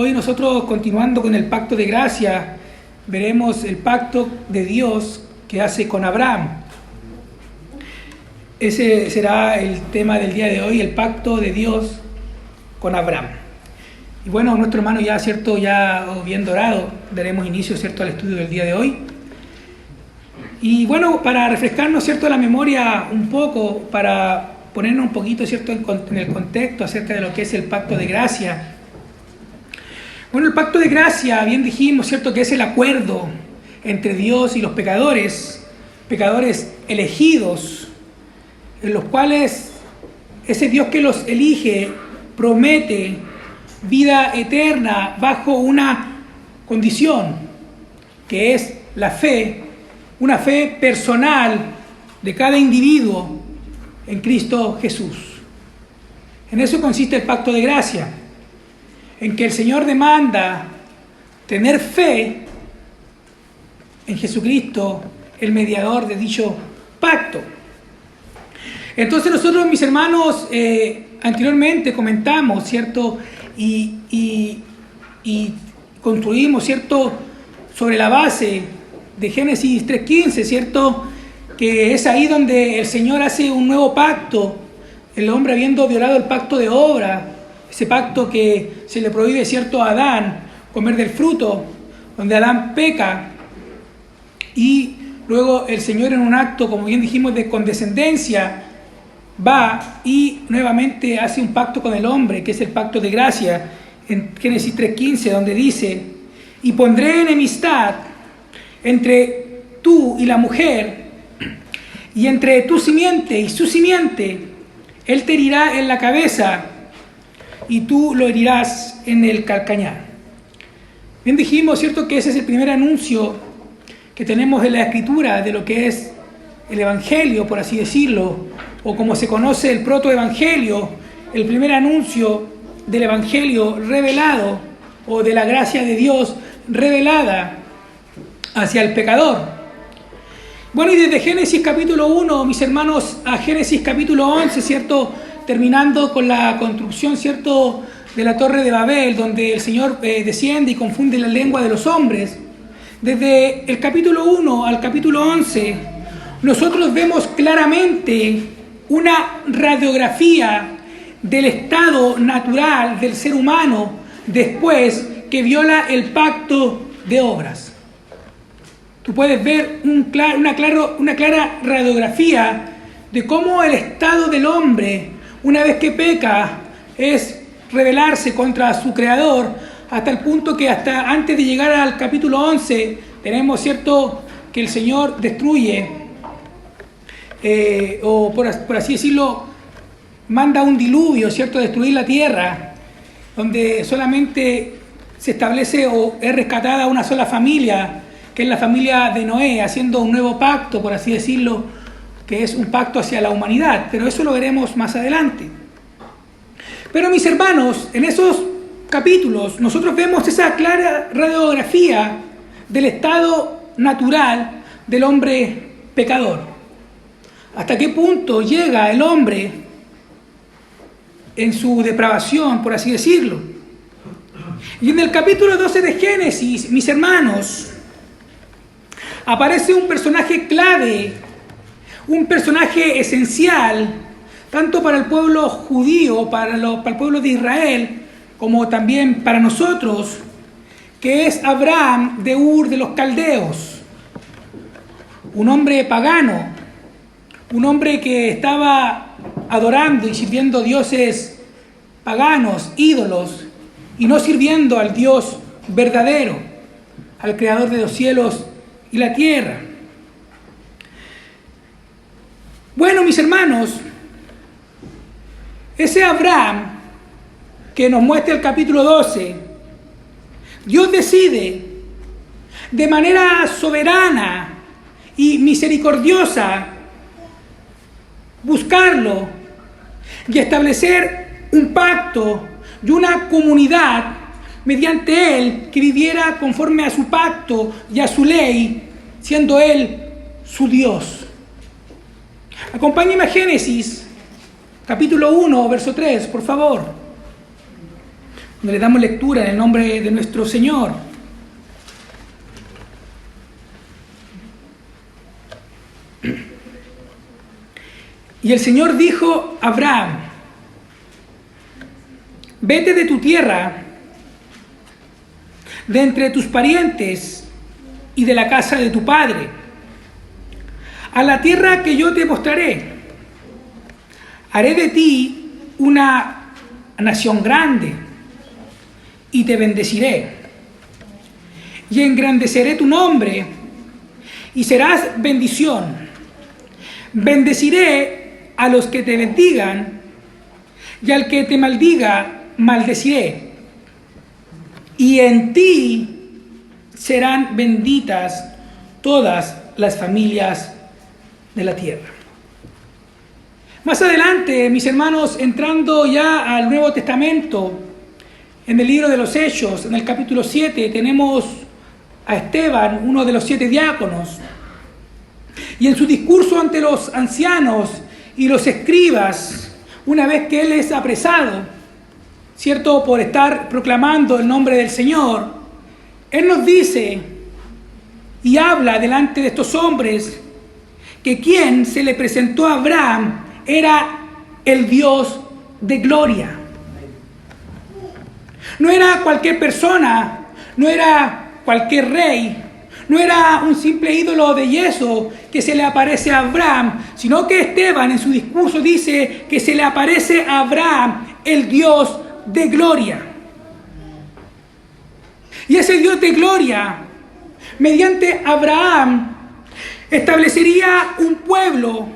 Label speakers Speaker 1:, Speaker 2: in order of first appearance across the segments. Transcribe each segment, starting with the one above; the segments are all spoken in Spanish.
Speaker 1: Hoy nosotros, continuando con el pacto de gracia, veremos el pacto de Dios que hace con Abraham. Ese será el tema del día de hoy, el pacto de Dios con Abraham. Y bueno, nuestro hermano ya, ¿cierto? Ya bien dorado, daremos inicio, ¿cierto?, al estudio del día de hoy. Y bueno, para refrescarnos, ¿cierto?, la memoria un poco, para ponernos un poquito, ¿cierto?, en el contexto acerca de lo que es el pacto de gracia. Bueno, el pacto de gracia, bien dijimos, ¿cierto?, que es el acuerdo entre Dios y los pecadores elegidos, en los cuales ese Dios que los elige promete vida eterna bajo una condición, que es la fe, una fe personal de cada individuo en Cristo Jesús. En eso consiste el pacto de gracia, en que el Señor demanda tener fe en Jesucristo, el mediador de dicho pacto. Entonces nosotros, mis hermanos, anteriormente comentamos, ¿cierto?, y construimos, ¿cierto?, sobre la base de Génesis 3:15, ¿cierto?, que es ahí donde el Señor hace un nuevo pacto, el hombre habiendo violado el pacto de obra, ese pacto que se le prohíbe, ¿cierto?, a Adán comer del fruto, donde Adán peca, y luego el Señor, en un acto, como bien dijimos, de condescendencia, va y nuevamente hace un pacto con el hombre, que es el pacto de gracia, en Génesis 3:15, donde dice: y pondré enemistad entre tú y la mujer, y entre tu simiente y su simiente. Él te herirá en la cabeza, y tú lo herirás en el calcañar. Bien dijimos, ¿cierto?, que ese es el primer anuncio que tenemos en la Escritura de lo que es el Evangelio, por así decirlo, o como se conoce el protoevangelio, el primer anuncio del Evangelio revelado, o de la gracia de Dios revelada hacia el pecador. Bueno, y desde Génesis capítulo 1, mis hermanos, a Génesis capítulo 11, ¿cierto?, terminando con la construcción, ¿cierto?, de la Torre de Babel, donde el Señor desciende y confunde la lengua de los hombres. Desde el capítulo 1 al capítulo 11, nosotros vemos claramente una radiografía del estado natural del ser humano después que viola el pacto de obras. Tú puedes ver una clara radiografía de cómo el estado del hombre, una vez que peca, es rebelarse contra su creador, hasta el punto que hasta antes de llegar al capítulo 11 tenemos, ¿cierto?, que el Señor destruye, o por así decirlo, manda un diluvio, ¿cierto?, destruir la tierra, donde solamente se establece o es rescatada una sola familia, que es la familia de Noé, haciendo un nuevo pacto, por así decirlo, que es un pacto hacia la humanidad, pero eso lo veremos más adelante. Pero mis hermanos, en esos capítulos nosotros vemos esa clara radiografía del estado natural del hombre pecador. ¿Hasta qué punto llega el hombre en su depravación, por así decirlo? Y en el capítulo 12 de Génesis, mis hermanos, aparece un personaje clave, un personaje esencial, tanto para el pueblo judío, para el pueblo de Israel, como también para nosotros, que es Abraham de Ur de los Caldeos, un hombre pagano, un hombre que estaba adorando y sirviendo dioses paganos, ídolos, y no sirviendo al Dios verdadero, al creador de los cielos y la tierra. Bueno, mis hermanos, ese Abraham que nos muestra el capítulo 12, Dios decide de manera soberana y misericordiosa buscarlo y establecer un pacto y una comunidad mediante él que viviera conforme a su pacto y a su ley, siendo él su Dios. Acompáñenme a Génesis capítulo 1, verso 3, por favor. donde le damos lectura en el nombre de nuestro Señor. Y el Señor dijo a Abraham: vete de tu tierra, de entre tus parientes y de la casa de tu padre, a la tierra que yo te mostraré. Haré de ti una nación grande y te bendeciré, y engrandeceré tu nombre y serás bendición. Bendeciré a los que te bendigan, y al que te maldiga maldeciré, y en ti serán benditas todas las familias de la tierra. Más adelante, mis hermanos, entrando ya al Nuevo Testamento, en el libro de los Hechos, en el capítulo 7, tenemos a Esteban, uno de los 7 diáconos, y en su discurso ante los ancianos y los escribas, una vez que él es apresado, ¿cierto?, por estar proclamando el nombre del Señor, él nos dice y habla delante de estos hombres que quien se le presentó a Abraham era el Dios de gloria. No era cualquier persona, no era cualquier rey, no era un simple ídolo de yeso que se le aparece a Abraham, sino que Esteban en su discurso dice que se le aparece a Abraham el Dios de gloria. Y ese Dios de gloria, mediante Abraham, establecería un pueblo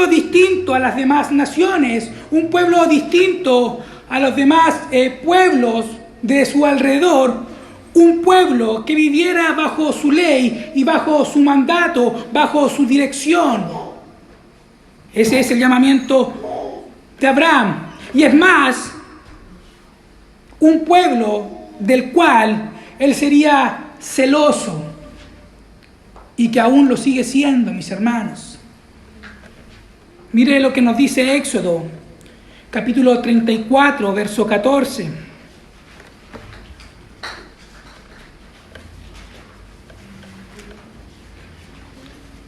Speaker 1: distinto a las demás naciones, un pueblo distinto a los demás pueblos de su alrededor, un pueblo que viviera bajo su ley y bajo su mandato, bajo su dirección. Ese es el llamamiento de Abraham. Y es más, un pueblo del cual él sería celoso y que aún lo sigue siendo, mis hermanos. Mire lo que nos dice Éxodo, capítulo 34, verso 14.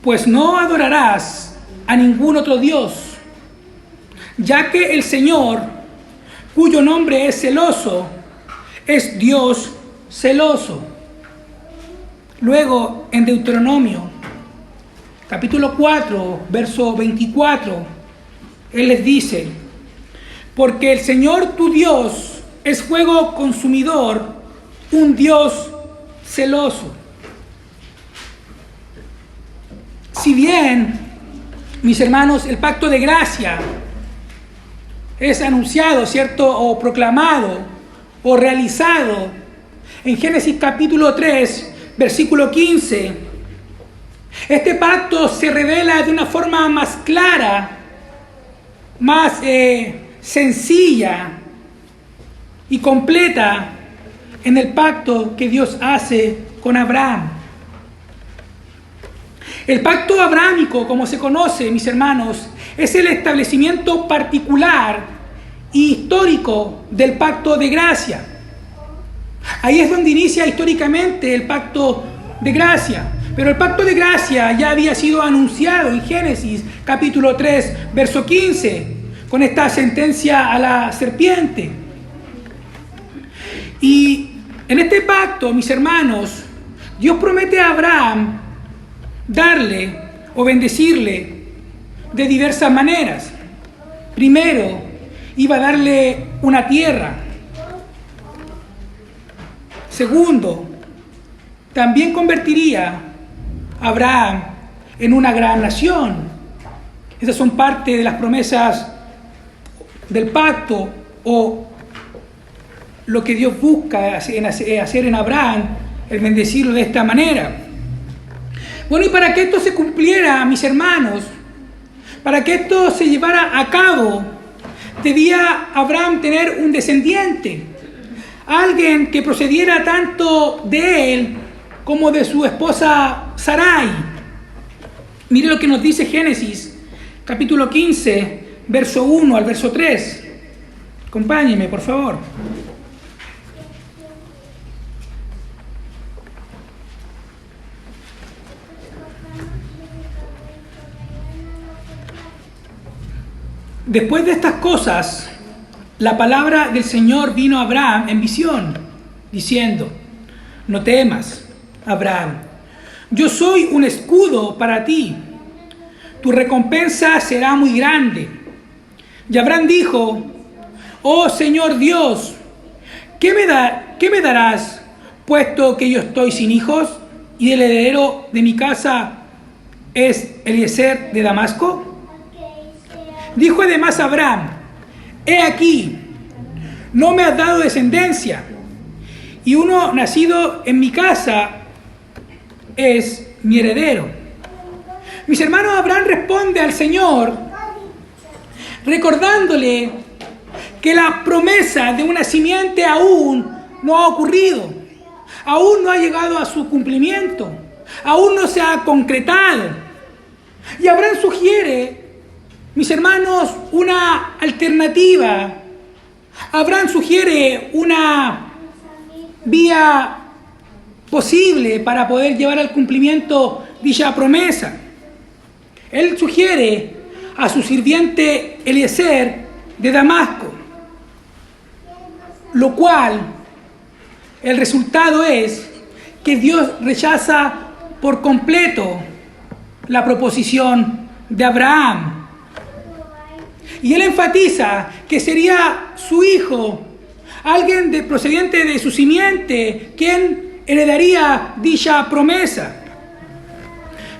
Speaker 1: Pues no adorarás a ningún otro Dios, ya que el Señor, cuyo nombre es celoso, es Dios celoso. Luego, en Deuteronomio, capítulo 4, verso 24, Él les dice: porque el Señor tu Dios es fuego consumidor, un Dios celoso. Si bien, mis hermanos, el pacto de gracia es anunciado, ¿cierto?, o proclamado, o realizado en Génesis capítulo 3, versículo 15, este pacto se revela de una forma más clara, más sencilla y completa en el pacto que Dios hace con Abraham. El pacto abrahámico, como se conoce, mis hermanos, es el establecimiento particular y histórico del pacto de gracia. Ahí es donde inicia históricamente el pacto de gracia. Pero el pacto de gracia ya había sido anunciado en Génesis capítulo 3, verso 15, con esta sentencia a la serpiente. Y en este pacto, mis hermanos, Dios promete a Abraham darle o bendecirle de diversas maneras. Primero, iba a darle una tierra. Segundo, también convertiría a Abraham en una gran nación. Esas son parte de las promesas del pacto, o lo que Dios busca hacer en Abraham, el bendecirlo de esta manera. Bueno, y para que esto se cumpliera, mis hermanos, para que esto se llevara a cabo, debía Abraham tener un descendiente, alguien que procediera tanto de él como de su esposa Sarai. Mire lo que nos dice Génesis, capítulo 15, verso 1 al verso 3. Acompáñeme, por favor. Después de estas cosas, la palabra del Señor vino a Abraham en visión, diciendo: no temas, Abraham, yo soy un escudo para ti, tu recompensa será muy grande. Y Abraham dijo: oh Señor Dios, ¿qué me darás, puesto que yo estoy sin hijos y el heredero de mi casa es Eliezer de Damasco? Dijo además Abraham: he aquí, no me has dado descendencia, y uno nacido en mi casa es mi heredero. Mis hermanos, Abraham responde al Señor recordándole que la promesa de una simiente aún no ha ocurrido, aún no ha llegado a su cumplimiento, aún no se ha concretado. Y Abraham sugiere, mis hermanos, una alternativa. Abraham sugiere una vía posible para poder llevar al cumplimiento dicha promesa. Él sugiere a su sirviente Eliezer de Damasco, lo cual el resultado es que Dios rechaza por completo la proposición de Abraham. Y él enfatiza que sería su hijo, alguien procedente de su simiente, quien heredaría dicha promesa.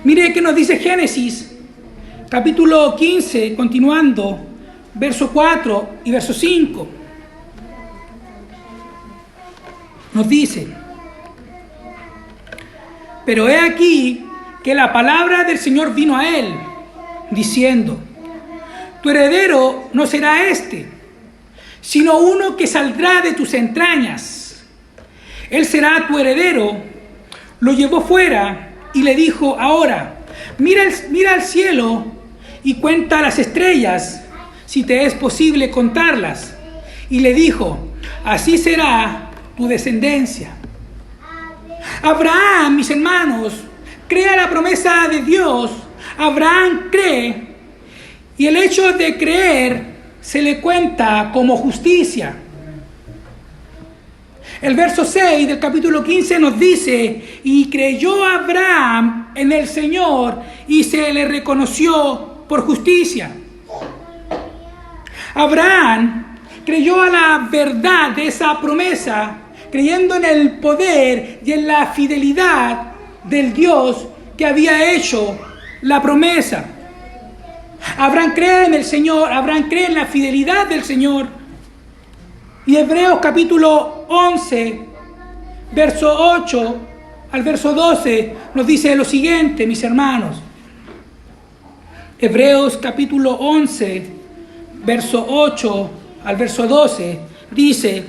Speaker 1: Mire qué nos dice Génesis, capítulo 15, continuando, verso 4 y verso 5. Nos dice: pero he aquí que la palabra del Señor vino a él, diciendo: tu heredero no será este, sino uno que saldrá de tus entrañas. Él será tu heredero. Lo llevó fuera y le dijo: ahora, mira al cielo y cuenta las estrellas, si te es posible contarlas. Y le dijo: así será tu descendencia. Abraham, mis hermanos, cree a la promesa de Dios. Abraham cree, y el hecho de creer se le cuenta como justicia. El verso 6 del capítulo 15 nos dice: y creyó Abraham en el Señor y se le reconoció por justicia. Abraham creyó a la verdad de esa promesa, creyendo en el poder y en la fidelidad del Dios que había hecho la promesa. Abraham cree en el Señor, Abraham cree en la fidelidad del Señor. Y Hebreos capítulo 11, verso 8 al verso 12 nos dice lo siguiente, mis hermanos. Hebreos capítulo 11, verso 8 al verso 12 dice: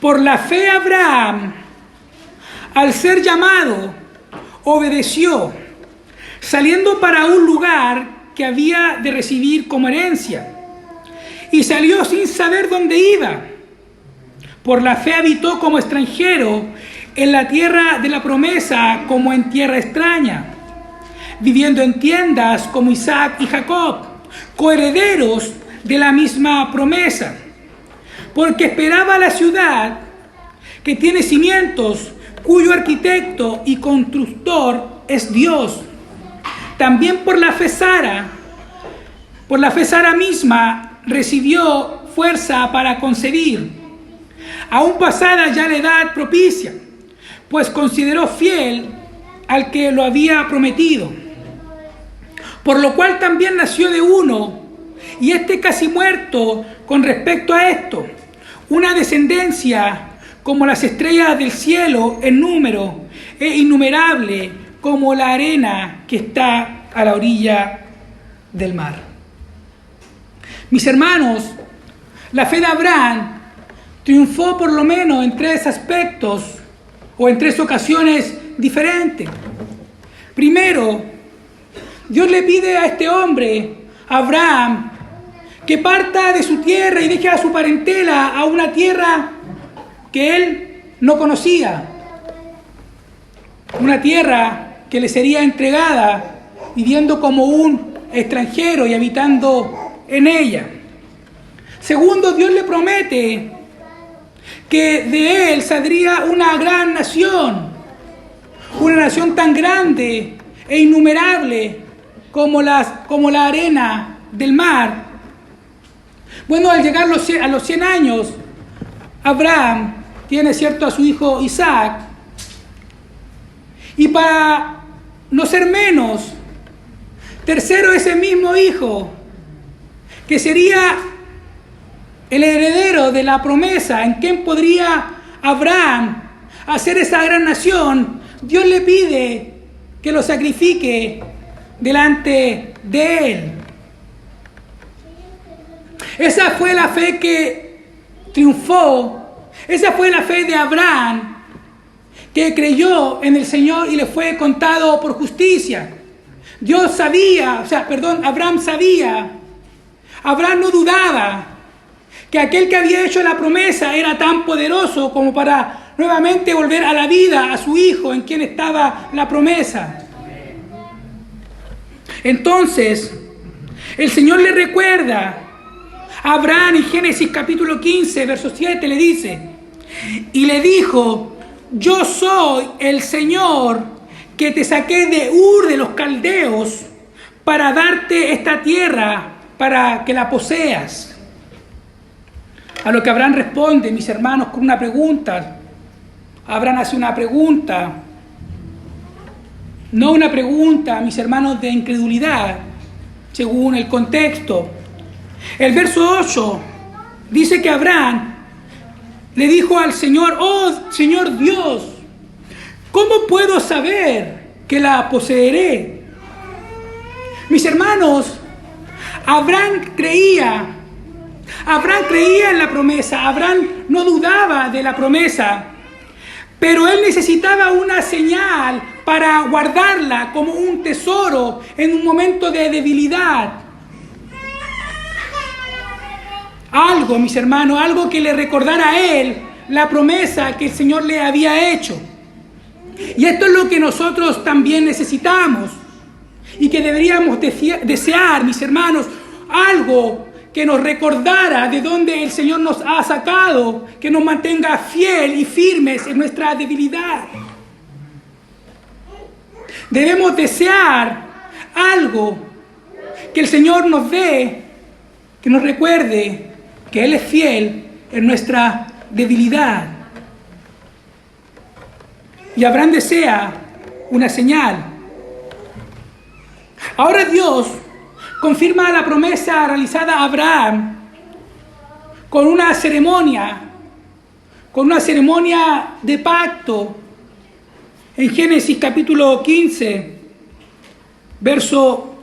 Speaker 1: por la fe Abraham, al ser llamado, obedeció, saliendo para un lugar que había de recibir como herencia, y salió sin saber dónde iba. Por la fe habitó como extranjero en la tierra de la promesa, como en tierra extraña, viviendo en tiendas como Isaac y Jacob, coherederos de la misma promesa, porque esperaba la ciudad que tiene cimientos, cuyo arquitecto y constructor es Dios. También por la fe Sara misma recibió fuerza para concebir, aún pasada ya la edad propicia, pues consideró fiel al que lo había prometido. Por lo cual también nació de uno, y casi muerto con respecto a esto, una descendencia como las estrellas del cielo en número, e innumerable como la arena que está a la orilla del mar. Mis hermanos, la fe de Abraham triunfó por lo menos en tres aspectos o en tres ocasiones diferentes. Primero, Dios le pide a este hombre, Abraham, que parta de su tierra y deje a su parentela a una tierra que él no conocía, una tierra que le sería entregada viviendo como un extranjero y habitando en ella. Segundo, Dios le promete que de él saldría una gran nación, una nación tan grande e innumerable como la arena del mar. Bueno, al llegar a los 100 años, Abraham tiene, cierto, a su hijo Isaac, y para no ser menos, tercero, ese mismo hijo, que sería el heredero de la promesa, en quien podría Abraham hacer esa gran nación, Dios le pide que lo sacrifique delante de él. Esa fue la fe que triunfó, esa fue la fe de Abraham, que creyó en el Señor y le fue contado por justicia. Abraham sabía, Abraham no dudaba que aquel que había hecho la promesa era tan poderoso como para nuevamente volver a la vida a su hijo en quien estaba la promesa. Entonces, el Señor le recuerda a Abraham en Génesis capítulo 15, verso 7, le dice, y le dijo: yo soy el Señor que te saqué de Ur de los Caldeos para darte esta tierra para que la poseas. A lo que Abraham responde, mis hermanos, con una pregunta. Abraham hace una pregunta, no una pregunta, mis hermanos, de incredulidad, según el contexto. El verso 8 dice que Abraham le dijo al Señor: oh Señor Dios, ¿cómo puedo saber que la poseeré? Mis hermanos, Abraham creía en la promesa, Abraham no dudaba de la promesa, pero él necesitaba una señal para guardarla como un tesoro en un momento de debilidad. Algo, mis hermanos, algo que le recordara a él la promesa que el Señor le había hecho. Y esto es lo que nosotros también necesitamos y que deberíamos desear, mis hermanos, algo que nos recordara de dónde el Señor nos ha sacado, que nos mantenga fiel y firmes en nuestra debilidad. Debemos desear algo que el Señor nos dé, que nos recuerde que Él es fiel en nuestra debilidad. Y Abraham desea una señal. Ahora Dios confirma la promesa realizada a Abraham con una ceremonia de pacto. En Génesis capítulo 15, verso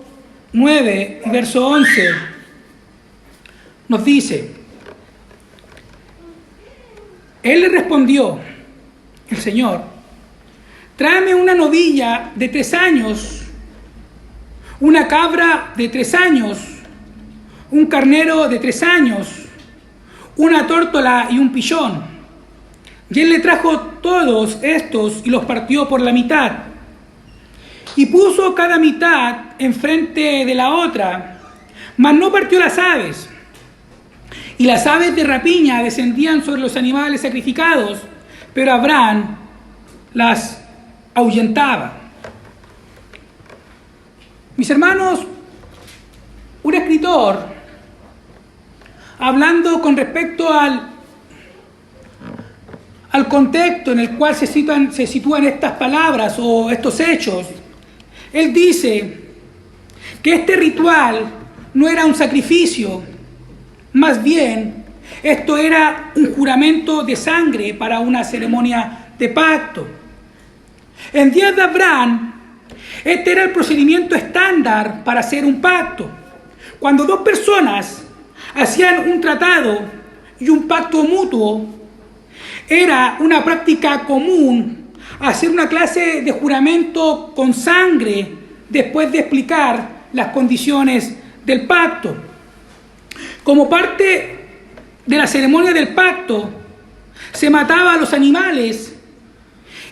Speaker 1: 9 y verso 11, nos dice: Él le respondió, el Señor: tráeme una novilla de 3 años, una cabra de 3 años, un carnero de 3 años, una tórtola y un pichón. Y él le trajo todos estos y los partió por la mitad. Y puso cada mitad enfrente de la otra, mas no partió las aves. Y las aves de rapiña descendían sobre los animales sacrificados, pero Abraham las ahuyentaba. Mis hermanos, un escritor, hablando con respecto al contexto en el cual se sitúan estas palabras o estos hechos, él dice que este ritual no era un sacrificio, más bien esto era un juramento de sangre para una ceremonia de pacto. En días de Abraham, este era el procedimiento estándar para hacer un pacto. Cuando 2 personas hacían un tratado y un pacto mutuo, era una práctica común hacer una clase de juramento con sangre después de explicar las condiciones del pacto. Como parte de la ceremonia del pacto, se mataba a los animales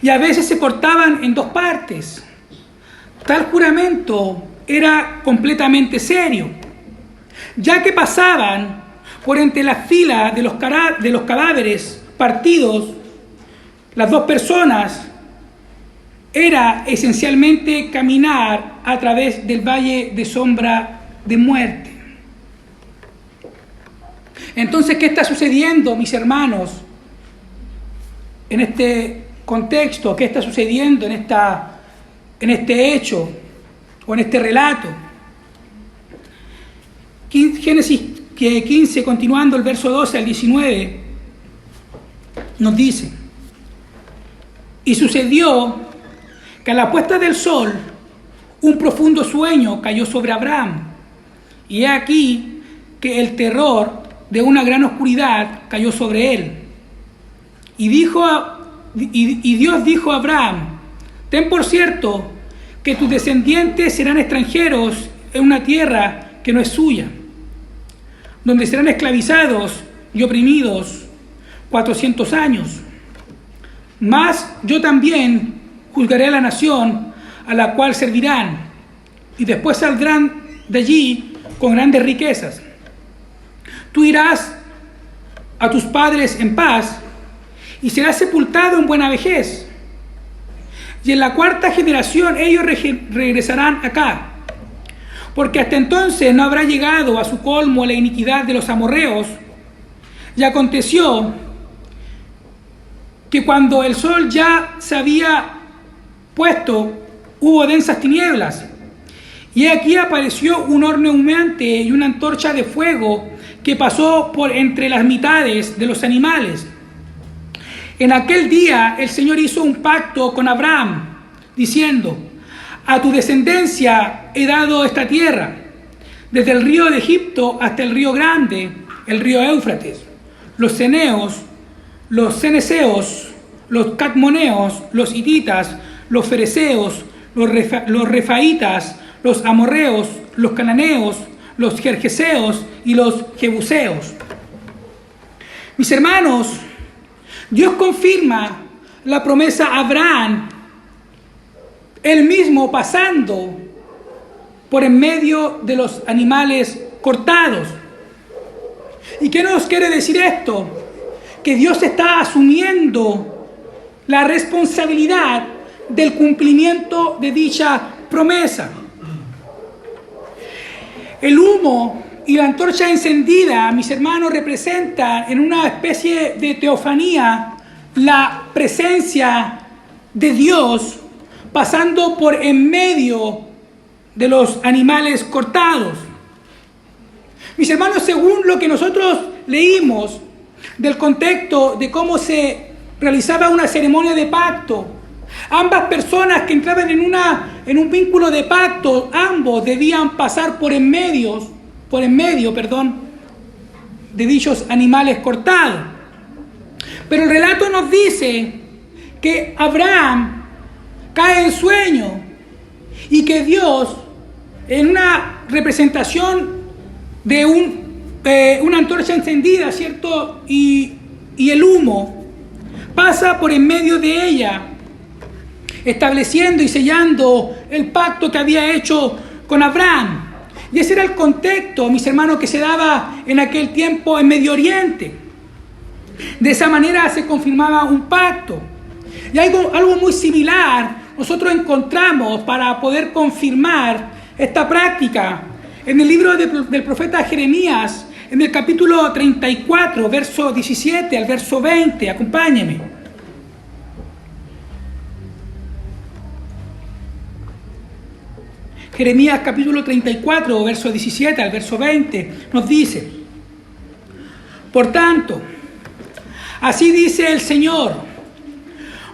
Speaker 1: y a veces se cortaban en 2 partes. Tal juramento era completamente serio, ya que pasaban por entre las filas de los cadáveres partidos. Las dos personas era esencialmente caminar a través del valle de sombra de muerte. Entonces, ¿qué está sucediendo, mis hermanos, en este contexto? ¿Qué está sucediendo en este hecho o en este relato? Génesis 15, continuando el verso 12 al 19, nos dice: y sucedió que a la puesta del sol un profundo sueño cayó sobre Abraham, y he aquí que el terror de una gran oscuridad cayó sobre él. Y Dios dijo a Abraham: ten por cierto que tus descendientes serán extranjeros en una tierra que no es suya, donde serán esclavizados y oprimidos 400 años. Mas yo también juzgaré a la nación a la cual servirán, y después saldrán de allí con grandes riquezas. Tú irás a tus padres en paz, y serás sepultado en buena vejez. Y en la cuarta generación ellos regresarán acá, porque hasta entonces no habrá llegado a su colmo la iniquidad de los amorreos. Y aconteció que cuando el sol ya se había puesto, hubo densas tinieblas, y aquí apareció un horno humeante y una antorcha de fuego que pasó por entre las mitades de los animales. En aquel día el Señor hizo un pacto con Abraham, diciendo: a tu descendencia he dado esta tierra, desde el río de Egipto hasta el río grande, el río Éufrates, los ceneos, los ceneseos, los cadmoneos, los hititas, los fereceos, los refaitas, los amorreos, los cananeos, los gergeseos y los jebuseos. Mis hermanos, Dios confirma la promesa a Abraham, él mismo pasando por en medio de los animales cortados. ¿Y qué nos quiere decir esto? Que Dios está asumiendo la responsabilidad del cumplimiento de dicha promesa. El humo y la antorcha encendida, mis hermanos, representan en una especie de teofanía la presencia de Dios pasando por en medio de los animales cortados. Mis hermanos, según lo que nosotros leímos del contexto de cómo se realizaba una ceremonia de pacto, ambas personas que entraban en un vínculo de pacto, ambos debían pasar por en medio, de dichos animales cortados. Pero el relato nos dice que Abraham cae en sueño y que Dios, en una representación de una antorcha encendida, ¿cierto? Y el humo pasa por en medio de ella, estableciendo y sellando el pacto que había hecho con Abraham. Y ese era el contexto, mis hermanos, que se daba en aquel tiempo en Medio Oriente. De esa manera se confirmaba un pacto. Y algo muy similar nosotros encontramos para poder confirmar esta práctica en el libro del profeta Jeremías, en el capítulo 34, verso 17 al verso 20. Acompáñenme. Jeremías capítulo 34, verso 17 al verso 20, nos dice: por tanto, así dice el Señor,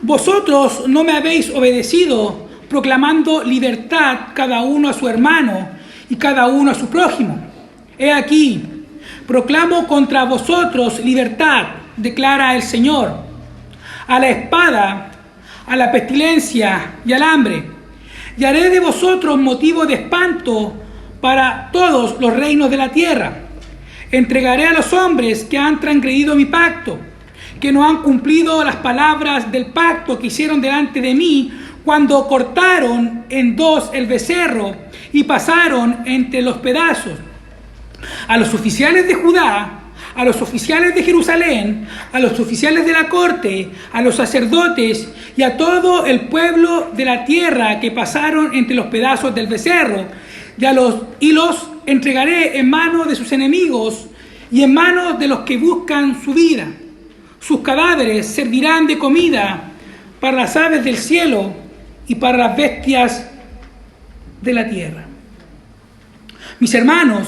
Speaker 1: vosotros no me habéis obedecido, proclamando libertad cada uno a su hermano y cada uno a su prójimo. He aquí, proclamo contra vosotros libertad, declara el Señor, a la espada, a la pestilencia y al hambre. Y haré de vosotros motivo de espanto para todos los reinos de la tierra. Entregaré a los hombres que han transgredido mi pacto, que no han cumplido las palabras del pacto que hicieron delante de mí cuando cortaron en dos el becerro y pasaron entre los pedazos a los oficiales de Judá, a los oficiales de Jerusalén, a los oficiales de la corte, a los sacerdotes y a todo el pueblo de la tierra que pasaron entre los pedazos del becerro, y los entregaré en manos de sus enemigos y en manos de los que buscan su vida. Sus cadáveres servirán de comida para las aves del cielo y para las bestias de la tierra. Mis hermanos,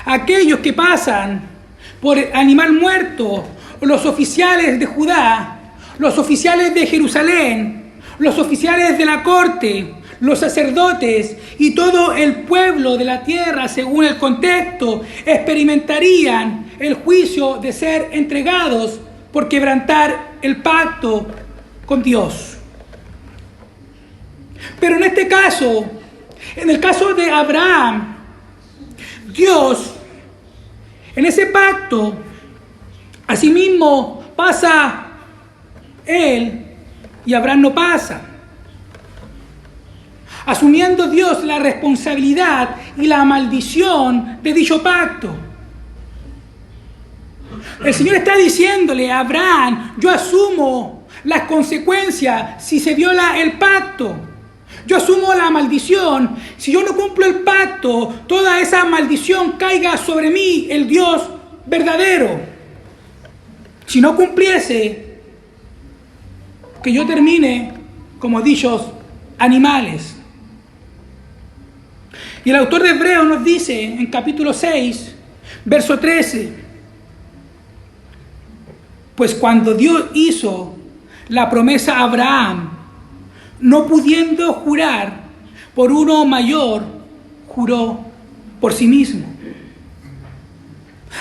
Speaker 1: aquellos que pasan por el animal muerto, los oficiales de Judá, los oficiales de Jerusalén, los oficiales de la corte, los sacerdotes y todo el pueblo de la tierra, según el contexto, experimentarían el juicio de ser entregados por quebrantar el pacto con Dios. Pero en este caso, en el caso de Abraham, Dios, en ese pacto, asimismo pasa él y Abraham no pasa, asumiendo Dios la responsabilidad y la maldición de dicho pacto. El Señor está diciéndole a Abraham: yo asumo las consecuencias si se viola el pacto. Yo asumo la maldición. Si yo no cumplo el pacto, toda esa maldición caiga sobre mí, el Dios verdadero. Si no cumpliese, que yo termine como dichos animales. Y el autor de Hebreos nos dice en capítulo 6, verso 13: pues cuando Dios hizo la promesa a Abraham, no pudiendo jurar por uno mayor, juró por sí mismo.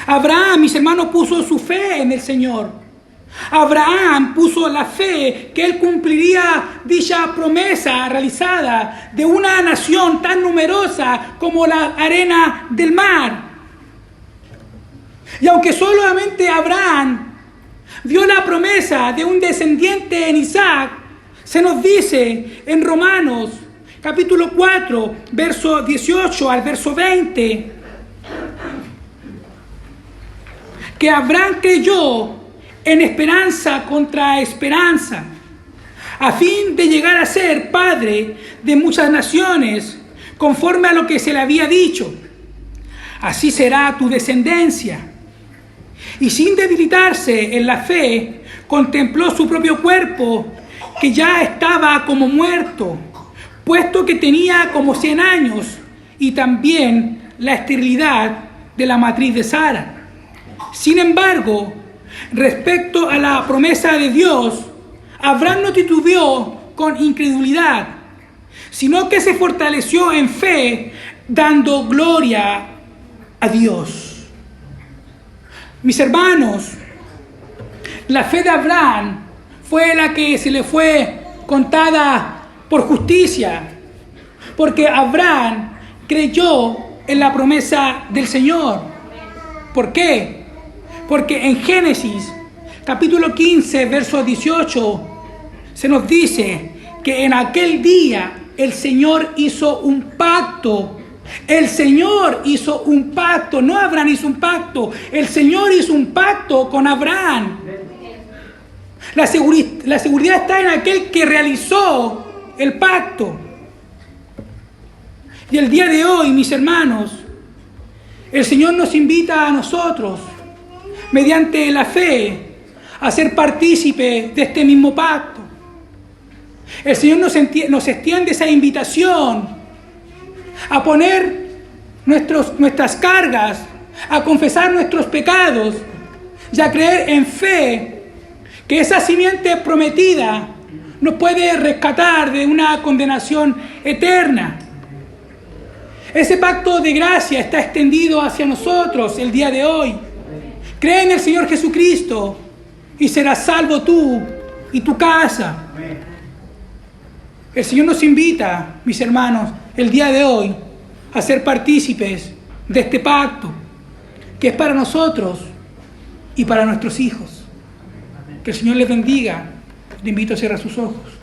Speaker 1: Abraham, mis hermanos, puso su fe en el Señor. Abraham puso la fe que él cumpliría dicha promesa realizada de una nación tan numerosa como la arena del mar. Y aunque solamente Abraham vio la promesa de un descendiente en Isaac, se nos dice en Romanos capítulo 4, verso 18 al verso 20, que Abraham creyó en esperanza contra esperanza, a fin de llegar a ser padre de muchas naciones, conforme a lo que se le había dicho: así será tu descendencia. Y sin debilitarse en la fe, contempló su propio cuerpo, que ya estaba como muerto, puesto que tenía como 100 años, y también la esterilidad de la matriz de Sara. Sin embargo, respecto a la promesa de Dios, Abraham no titubeó con incredulidad, sino que se fortaleció en fe, dando gloria a Dios. Mis hermanos, la fe de Abraham fue la que se le fue contada por justicia, porque Abraham creyó en la promesa del Señor. ¿Por qué? Porque en Génesis capítulo 15, verso 18, se nos dice que en aquel día el Señor hizo un pacto. El Señor hizo un pacto, no Abraham hizo un pacto, el Señor hizo un pacto con Abraham. La seguridad está en aquel que realizó el pacto. Y el día de hoy, mis hermanos, el Señor nos invita a nosotros, mediante la fe, a ser partícipes de este mismo pacto. El Señor nos extiende esa invitación a poner nuestras cargas, a confesar nuestros pecados y a creer en fe que esa simiente prometida nos puede rescatar de una condenación eterna. Ese pacto de gracia está extendido hacia nosotros el día de hoy. Cree en el Señor Jesucristo y serás salvo tú y tu casa. El Señor nos invita, mis hermanos, el día de hoy a ser partícipes de este pacto que es para nosotros y para nuestros hijos. Que el Señor les bendiga. Le invito a cerrar sus ojos.